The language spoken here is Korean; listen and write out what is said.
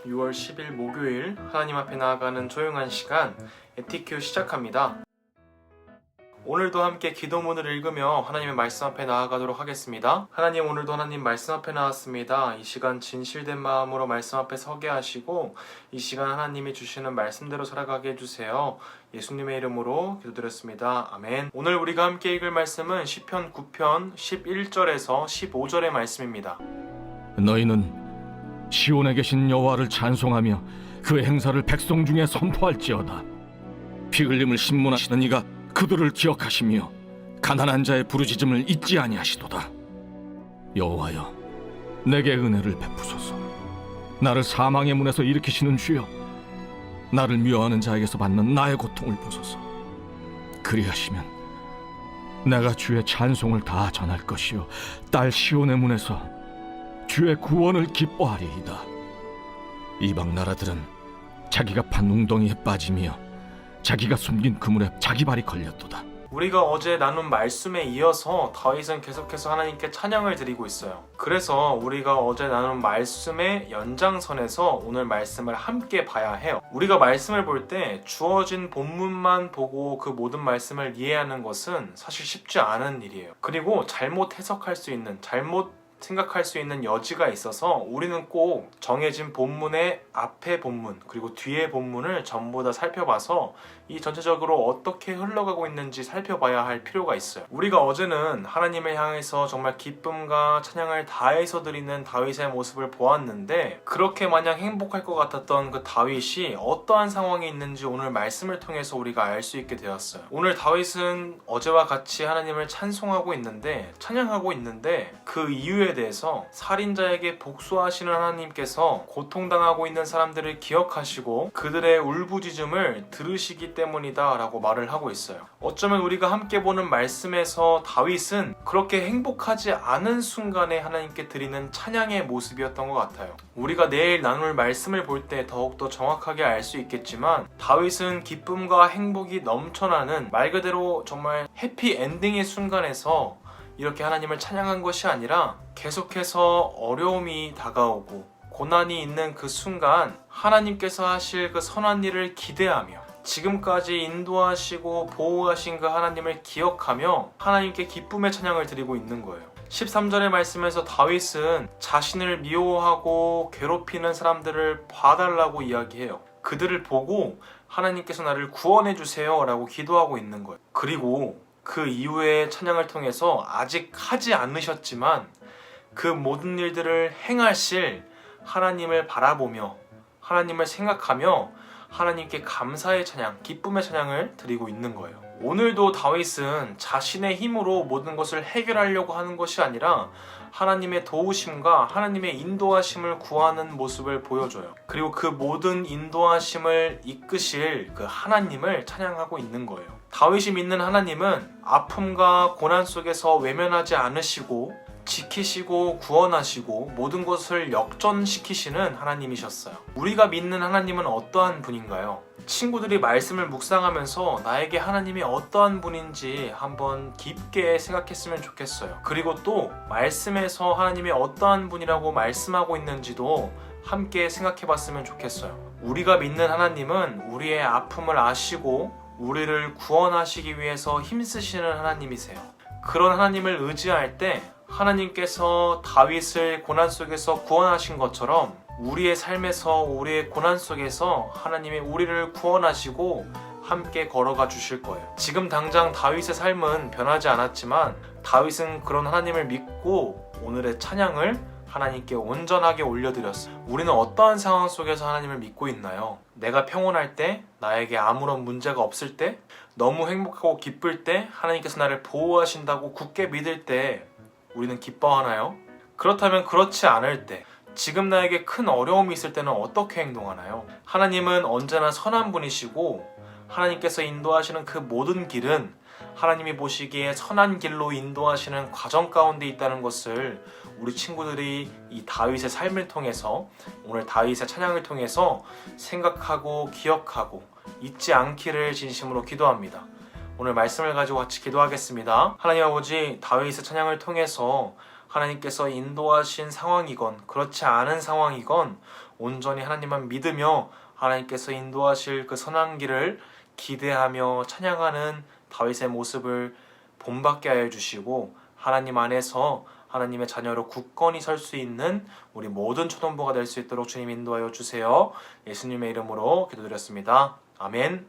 6월 10일 목요일 하나님 앞에 나아가는 조용한 시간 에티큐 시작합니다. 오늘도 함께 기도문을 읽으며 하나님의 말씀 앞에 나아가도록 하겠습니다. 하나님, 오늘도 하나님 말씀 앞에 나왔습니다. 이 시간 진실된 마음으로 말씀 앞에 서게 하시고 이 시간 하나님이 주시는 말씀대로 살아가게 해주세요. 예수님의 이름으로 기도드렸습니다. 아멘. 오늘 우리가 함께 읽을 말씀은 시편 9편 11절에서 15절의 말씀입니다. 너희는 시온에 계신 여호와를 찬송하며 그의 행사를 백성 중에 선포할지어다. 피 흘림을 신문하시는 이가 그들을 기억하시며 가난한 자의 부르짖음을 잊지 아니하시도다. 여호와여, 내게 은혜를 베푸소서. 나를 사망의 문에서 일으키시는 주여, 나를 미워하는 자에게서 받는 나의 고통을 보소서. 그리하시면 내가 주의 찬송을 다 전할 것이요 딸 시온의 문에서 주의 구원을 기뻐하리이다. 이방 나라들은 자기가 판 웅덩이에 빠지며 자기가 숨긴 그물에 자기 발이 걸렸도다. 우리가 어제 나눈 말씀에 이어서 다윗은 계속해서 하나님께 찬양을 드리고 있어요. 그래서 우리가 어제 나눈 말씀의 연장선에서 오늘 말씀을 함께 봐야 해요. 우리가 말씀을 볼 때 주어진 본문만 보고 그 모든 말씀을 이해하는 것은 사실 쉽지 않은 일이에요. 그리고 잘못 해석할 수 있는, 잘못 생각할 수 있는 여지가 있어서 우리는 꼭 정해진 본문의 앞에 본문 그리고 뒤에 본문을 전부 다 살펴봐서 이 전체적으로 어떻게 흘러가고 있는지 살펴봐야 할 필요가 있어요. 우리가 어제는 하나님을 향해서 정말 기쁨과 찬양을 다해서 드리는 다윗의 모습을 보았는데, 그렇게 마냥 행복할 것 같았던 그 다윗이 어떠한 상황에 있는지 오늘 말씀을 통해서 우리가 알 수 있게 되었어요. 오늘 다윗은 어제와 같이 하나님을 찬송하고 있는데, 찬양하고 있는데 그 이유에 대해서 살인자에게 복수하시는 하나님께서 고통당하고 있는 사람들을 기억하시고 그들의 울부짖음을 들으시기 때문이다 라고 말을 하고 있어요. 어쩌면 우리가 함께 보는 말씀에서 다윗은 그렇게 행복하지 않은 순간에 하나님께 드리는 찬양의 모습이었던 것 같아요. 우리가 내일 나눌 말씀을 볼 때 더욱더 정확하게 알 수 있겠지만, 다윗은 기쁨과 행복이 넘쳐나는 말 그대로 정말 해피 엔딩의 순간에서 이렇게 하나님을 찬양한 것이 아니라 계속해서 어려움이 다가오고 고난이 있는 그 순간 하나님께서 하실 그 선한 일을 기대하며 지금까지 인도하시고 보호하신 그 하나님을 기억하며 하나님께 기쁨의 찬양을 드리고 있는 거예요. 13절의 말씀에서 다윗은 자신을 미워하고 괴롭히는 사람들을 봐달라고 이야기해요. 그들을 보고 하나님께서 나를 구원해 주세요 라고 기도하고 있는 거예요. 그리고 그 이후의 찬양을 통해서 아직 하지 않으셨지만 그 모든 일들을 행하실 하나님을 바라보며 하나님을 생각하며 하나님께 감사의 찬양, 기쁨의 찬양을 드리고 있는 거예요. 오늘도 다윗은 자신의 힘으로 모든 것을 해결하려고 하는 것이 아니라 하나님의 도우심과 하나님의 인도하심을 구하는 모습을 보여줘요. 그리고 그 모든 인도하심을 이끄실 그 하나님을 찬양하고 있는 거예요. 다윗이 믿는 하나님은 아픔과 고난 속에서 외면하지 않으시고 지키시고 구원하시고 모든 것을 역전시키시는 하나님이셨어요. 우리가 믿는 하나님은 어떠한 분인가요? 친구들이 말씀을 묵상하면서 나에게 하나님이 어떠한 분인지 한번 깊게 생각했으면 좋겠어요. 그리고 또 말씀에서 하나님이 어떠한 분이라고 말씀하고 있는지도 함께 생각해봤으면 좋겠어요. 우리가 믿는 하나님은 우리의 아픔을 아시고 우리를 구원하시기 위해서 힘쓰시는 하나님이세요. 그런 하나님을 의지할 때 하나님께서 다윗을 고난 속에서 구원하신 것처럼 우리의 삶에서 우리의 고난 속에서 하나님이 우리를 구원하시고 함께 걸어가 주실 거예요. 지금 당장 다윗의 삶은 변하지 않았지만 다윗은 그런 하나님을 믿고 오늘의 찬양을 하나님께 온전하게 올려드렸어요. 우리는 어떠한 상황 속에서 하나님을 믿고 있나요? 내가 평온할 때, 나에게 아무런 문제가 없을 때, 너무 행복하고 기쁠 때, 하나님께서 나를 보호하신다고 굳게 믿을 때 우리는 기뻐하나요? 그렇다면 그렇지 않을 때, 지금 나에게 큰 어려움이 있을 때는 어떻게 행동하나요? 하나님은 언제나 선한 분이시고 하나님께서 인도하시는 그 모든 길은 하나님이 보시기에 선한 길로 인도하시는 과정 가운데 있다는 것을 우리 친구들이 이 다윗의 삶을 통해서, 오늘 다윗의 찬양을 통해서 생각하고 기억하고 잊지 않기를 진심으로 기도합니다. 오늘 말씀을 가지고 같이 기도하겠습니다. 하나님 아버지, 다윗의 찬양을 통해서 하나님께서 인도하신 상황이건 그렇지 않은 상황이건 온전히 하나님만 믿으며 하나님께서 인도하실 그 선한 길을 기대하며 찬양하는 다윗의 모습을 본받게 하여 주시고 하나님 안에서 하나님의 자녀로 굳건히 설 수 있는 우리 모든 초동부가 될 수 있도록 주님 인도하여 주세요. 예수님의 이름으로 기도드렸습니다. 아멘.